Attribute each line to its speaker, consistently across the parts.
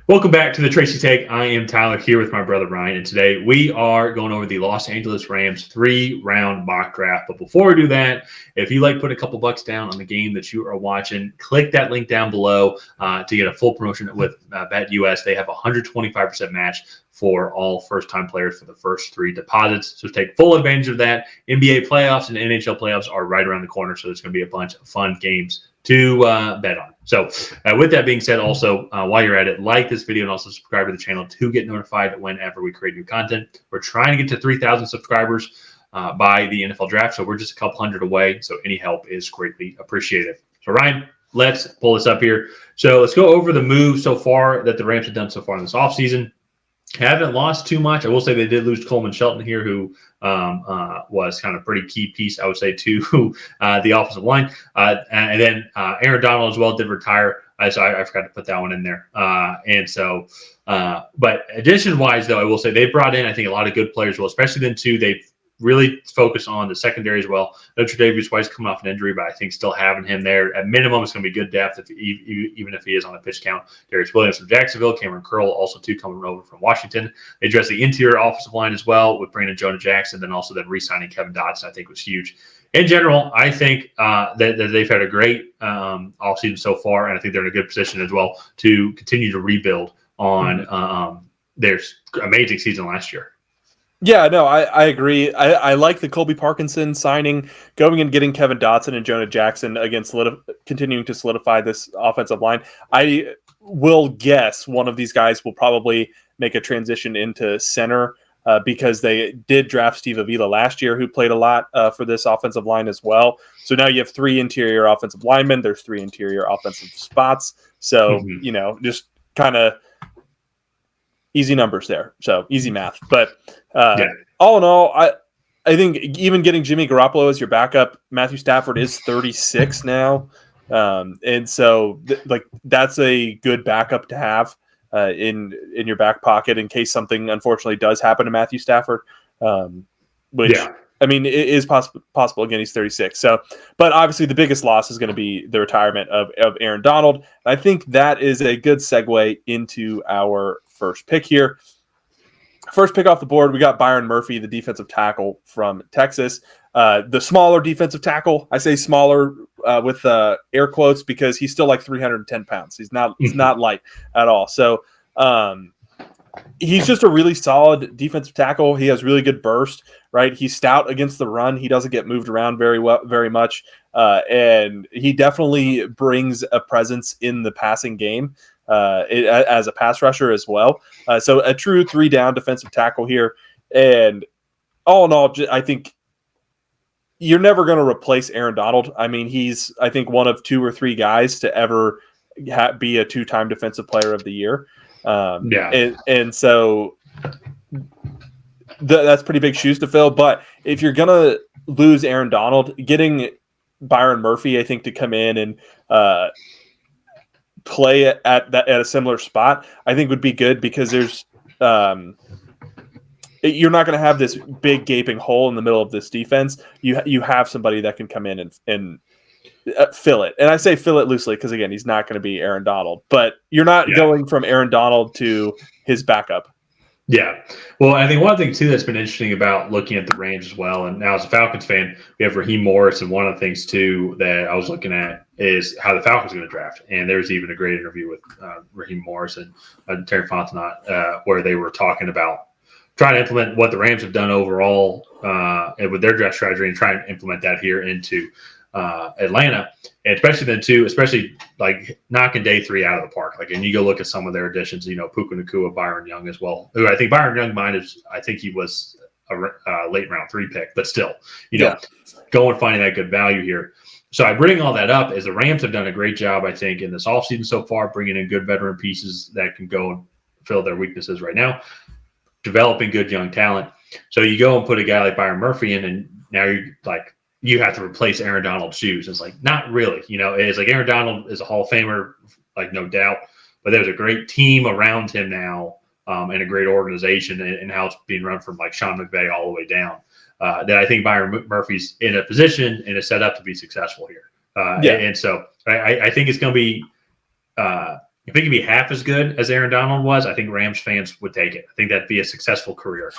Speaker 1: Welcome back to the Tracy Take. I am Tyler here with my brother Ryan, and today we are going over the Los Angeles Rams 3-round mock draft. But before we do that, if you like putting a couple bucks down on the game that you are watching, click that link down below to get a full promotion with BetUS. They have a 125% match for all first-time players for the first 3 deposits. So take full advantage of that. NBA playoffs and NHL playoffs are right around the corner, so there's going to be a bunch of fun games to bet on. So with that being said, also, while you're at it, like this video and also subscribe to the channel to get notified whenever we create new content. We're trying to get to 3,000 subscribers by the NFL draft, so we're just a couple hundred away, so any help is greatly appreciated. So Ryan, let's pull this up here. So let's go over the moves so far that the Rams have done so far in this offseason. Haven't lost too much. I will say they did lose Coleman Shelton here, who was kind of a pretty key piece, I would say, to the offensive line. And then Aaron Donald as well did retire. So I forgot to put that one in there. But addition-wise, though, I will say they brought in, I think, a lot of good players. Well, especially then, too, they've really focus on the secondary as well. Notre Davis White's coming off an injury, but I think still having him there at minimum is going to be good depth, even if he is on a pitch count. Darius Williams from Jacksonville, Cameron Curl also too coming over from Washington. They addressed the interior offensive line as well with bringing in Jonah Jackson, then also then re-signing Kevin Dotson, I think was huge. In general, I think that they've had a great offseason so far, and I think they're in a good position as well to continue to rebuild on their amazing season last year.
Speaker 2: Yeah, no, I agree. I like the Colby Parkinson signing, going and getting Kevin Dotson and Jonah Jackson continuing to solidify this offensive line. I will guess one of these guys will probably make a transition into center because they did draft Steve Avila last year, who played a lot for this offensive line as well. So now you have 3 interior offensive linemen. There's 3 interior offensive spots. So, just kind of easy numbers there. So easy math. But all in all, I think even getting Jimmy Garoppolo as your backup, Matthew Stafford is 36 now. And so that's a good backup to have in your back pocket in case something unfortunately does happen to Matthew Stafford, which I mean, it is possible. Again, he's 36. So, but obviously the biggest loss is going to be the retirement of Aaron Donald. I think that is a good segue into our first pick here. First pick off the board, we got Byron Murphy, the defensive tackle from Texas. The smaller defensive tackle. I say smaller with air quotes because he's still like 310 pounds. He's not light at all. So he's just a really solid defensive tackle. He has really good burst, right? He's stout against the run. He doesn't get moved around very much. And he definitely brings a presence in the passing game as a pass rusher as well. So a true 3-down defensive tackle here. And all in all, I think you're never going to replace Aaron Donald. I mean, he's, I think, one of 2 or 3 guys to ever be a 2-time defensive player of the year. And so that's pretty big shoes to fill. But if you're going to lose Aaron Donald, getting Byron Murphy, I think, to come in and play at a similar spot, I think would be good because there's you're not going to have this big gaping hole in the middle of this defense. You have somebody that can come in and fill it. And I say fill it loosely because, again, he's not going to be Aaron Donald. But you're not going from Aaron Donald to his backup.
Speaker 1: Yeah. Well, I think one thing, too, that's been interesting about looking at the Rams as well, and now as a Falcons fan, we have Raheem Morris, and one of the things, too, that I was looking at is how the Falcons are going to draft. And there's even a great interview with Raheem Morris and Terry Fontenot where they were talking about trying to implement what the Rams have done overall and with their draft strategy and trying to implement that here into Atlanta, and especially then too, especially like knocking day 3 out of the park. Like, and you go look at some of their additions, Puka Nacua, Byron Young as well. Who I think Byron Young I think he was a late round 3 pick, but still, go and finding that good value here. So I bring all that up as the Rams have done a great job, I think, in this offseason so far, bringing in good veteran pieces that can go and fill their weaknesses right now, developing good young talent. So you go and put a guy like Byron Murphy in, and now you're like, you have to replace Aaron Donald's shoes. It's like, not really. It's like Aaron Donald is a Hall of Famer, like no doubt, but there's a great team around him now and a great organization and how it's being run from like Sean McVay all the way down. That I think Byron Murphy's in a position and is set up to be successful here. And so I think it's going to be if he could be half as good as Aaron Donald was, I think Rams fans would take it. I think that'd be a successful career.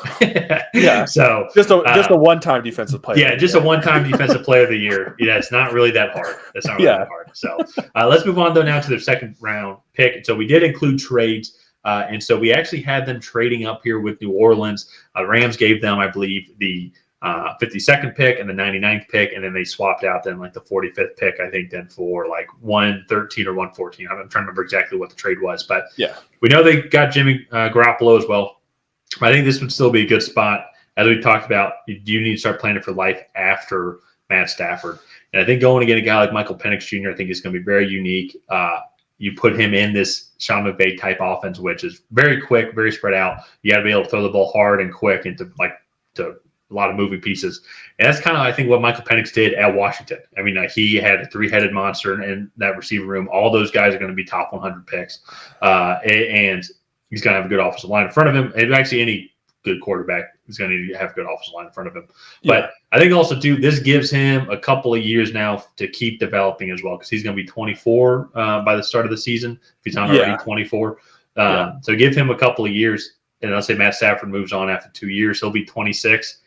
Speaker 2: Yeah.
Speaker 1: So
Speaker 2: just a one-time defensive player.
Speaker 1: Yeah, just a one-time defensive player of the year. Yeah, it's not really that hard. It's not really that hard. So let's move on though now to their second round pick. So we did include trades. And so we actually had them trading up here with New Orleans. Rams gave them, I believe, the 52nd pick and the 99th pick, and then they swapped out then like the 45th pick, I think, then for like 113 or 114. I'm trying to remember exactly what the trade was, but
Speaker 2: yeah,
Speaker 1: we know they got Jimmy Garoppolo as well. I think this would still be a good spot. As we talked about, you do need to start planning for life after Matt Stafford. And I think going to get a guy like Michael Penix Jr., I think is going to be very unique. You put him in this Sean McVay type offense, which is very quick, very spread out. You got to be able to throw the ball hard and quick into to a lot of moving pieces. And that's kind of, I think, what Michael Penix did at Washington. I mean, he had a three-headed monster in that receiver room. All those guys are going to be top 100 picks. And he's going to have a good offensive line in front of him. And actually, any good quarterback is going to need to have a good offensive line in front of him. But I think also, too, this gives him a couple of years now to keep developing as well, because he's going to be 24 by the start of the season, if he's not already 24. So give him a couple of years. And let's say Matt Stafford moves on after 2 years, he'll be 26.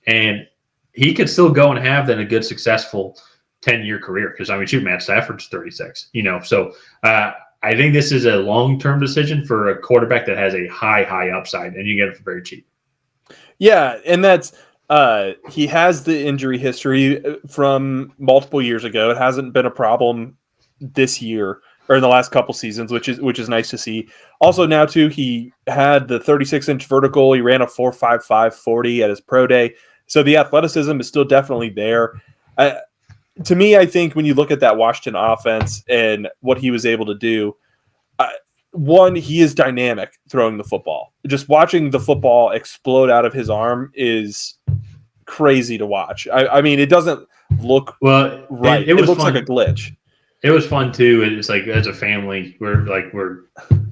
Speaker 1: And he could still go and have then a good, successful 10-year career. Because, I mean, shoot, Matt Stafford's 36, So I think this is a long-term decision for a quarterback that has a high upside, and you get it for very cheap.
Speaker 2: Yeah, and that's he has the injury history from multiple years ago. It hasn't been a problem this year or in the last couple seasons, which is nice to see. Also now too, he had the 36-inch vertical. He ran a 4.55 40 at his pro day. So the athleticism is still definitely there. To me, I think when you look at that Washington offense and what he was able to do, one, he is dynamic throwing the football. Just watching the football explode out of his arm is crazy to watch. I mean, it doesn't look right. It looks like a glitch.
Speaker 1: It was fun too. It's like, as a family, we're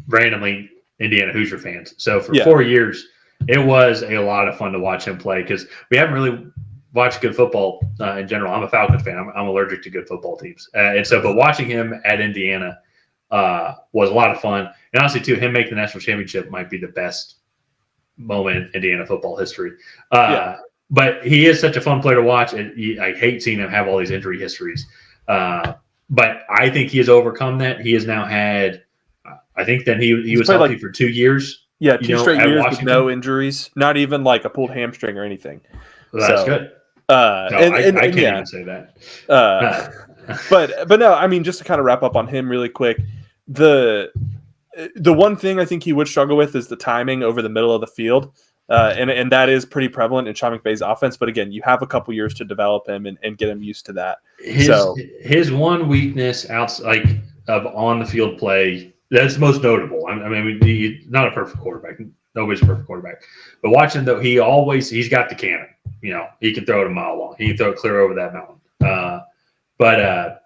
Speaker 1: randomly Indiana Hoosier fans. So for 4 years, it was a lot of fun to watch him play, because we haven't really watched good football in general. I'm a Falcons fan. I'm allergic to good football teams. But watching him at Indiana was a lot of fun. And honestly, too, him making the national championship might be the best moment in Indiana football history. But he is such a fun player to watch. And I hate seeing him have all these injury histories. But I think he has overcome that. He has now had, I think that he was healthy for 2 years.
Speaker 2: Yeah, 2 straight years with no injuries, not even like a pulled hamstring or anything.
Speaker 1: Well, that's good. I can't even say that.
Speaker 2: But no, I mean, just to kind of wrap up on him really quick, the one thing I think he would struggle with is the timing over the middle of the field. And that is pretty prevalent in Sean McVay's offense. But again, you have a couple years to develop him and get him used to that.
Speaker 1: His one weakness outside of on the field play, that's most notable. I mean, he's not a perfect quarterback. Nobody's a perfect quarterback. But watching though, he's got the cannon. He can throw it a mile long. He can throw it clear over that mountain. But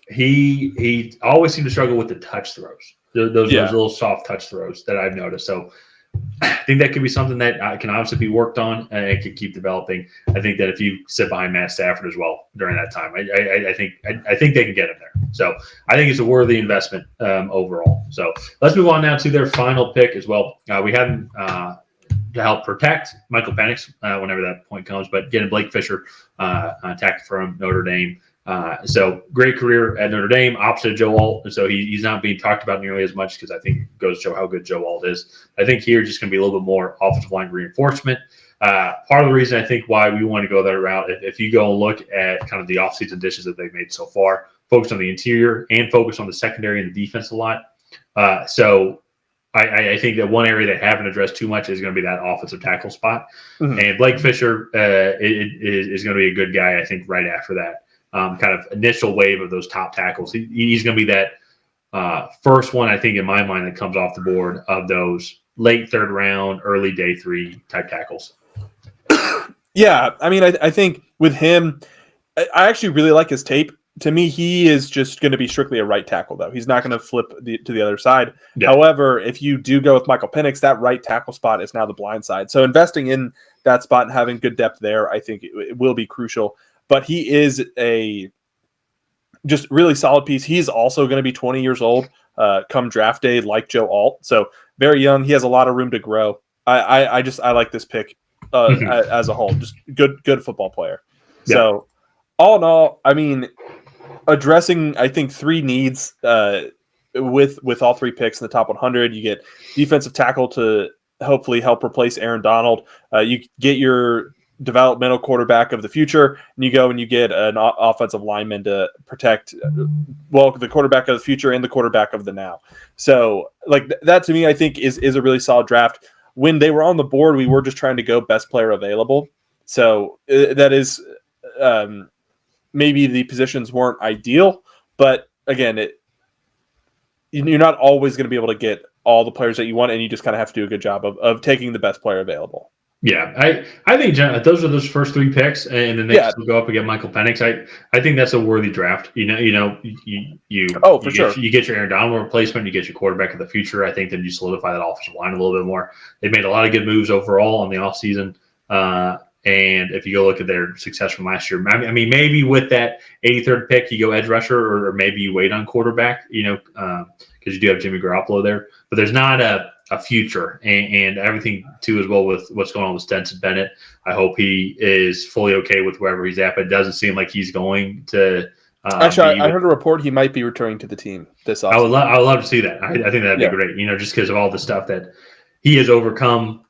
Speaker 1: he always seemed to struggle with the touch throws. Those little soft touch throws that I've noticed. So I think that could be something that can obviously be worked on, and it could keep developing. I think that if you sit behind Matt Stafford as well during that time, I think they can get him there. So I think it's a worthy investment overall. So let's move on now to their final pick as well. We have them to help protect Michael Penix whenever that point comes, but getting Blake Fisher tackle from Notre Dame. So great career at Notre Dame, opposite of Joe Alt. And so he's not being talked about nearly as much, because I think it goes to show how good Joe Alt is. I think here just going to be a little bit more offensive line reinforcement. Part of the reason I think why we want to go that route, if you go and look at kind of the offseason additions that they've made so far, focus on the interior and focus on the secondary and the defense a lot. So I think that one area they haven't addressed too much is going to be that offensive tackle spot. Mm-hmm. And Blake Fisher is going to be a good guy, I think, right after that. Kind of initial wave of those top tackles. He's going to be that first one, I think, in my mind, that comes off the board of those late third round, early day 3 type tackles.
Speaker 2: Yeah, I mean, I think with him, I actually really like his tape. To me, he is just going to be strictly a right tackle, though. He's not going to flip to the other side. Yeah. However, if you do go with Michael Penix, that right tackle spot is now the blind side. So investing in that spot and having good depth there, I think it will be crucial. But he is just really solid piece. He's also going to be 20 years old come draft day, like Joe Alt. So very young. He has a lot of room to grow. I like this pick as a whole. Just good football player.
Speaker 1: Yeah.
Speaker 2: So all in all, I mean, addressing I think three needs with all three picks in the top 100. You get defensive tackle to hopefully help replace Aaron Donald. You get your developmental quarterback of the future, and you go and you get an offensive lineman to protect, the quarterback of the future and the quarterback of the now. So, like that to me, I think is a really solid draft. When they were on the board, we were just trying to go best player available. So that is maybe the positions weren't ideal, but again, you're not always going to be able to get all the players that you want, and you just kind of have to do a good job of taking the best player available.
Speaker 1: Yeah, I think those are those first three picks, and then they still go up against Michael Penix. I think that's a worthy draft. You get your Aaron Donald replacement, you get your quarterback of the future. I think then you solidify that offensive line a little bit more. They made a lot of good moves overall on the offseason. And if you go look at their success from last year, I mean, maybe with that 83rd pick, you go edge rusher, or maybe you wait on quarterback, because you do have Jimmy Garoppolo there. But there's not a future, and everything too as well with what's going on with Stetson Bennett. I hope he is fully okay with wherever he's at, but it doesn't seem like he's going to.
Speaker 2: Actually, I heard a report he might be returning to the team this offseason.
Speaker 1: I would love to see that. I think that'd be great. Just because of all the stuff that he has overcome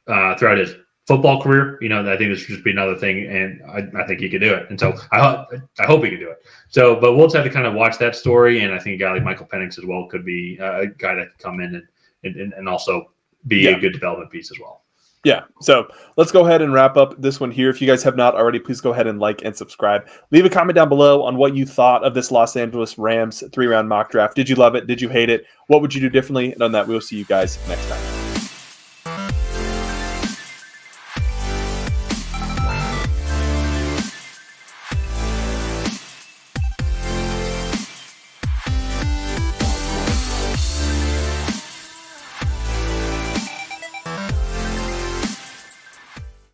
Speaker 1: throughout his football career. I think this should just be another thing, and I think he could do it. And so I hope he can do it. So, but we'll just have to kind of watch that story, and I think a guy like Michael Penix as well could be a guy that could come in and also be a good development piece as well.
Speaker 2: Yeah. So let's go ahead and wrap up this one here. If you guys have not already, please go ahead and like and subscribe. Leave a comment down below on what you thought of this Los Angeles Rams 3-round mock draft. Did you love it? Did you hate it? What would you do differently? And on that, we'll see you guys next time.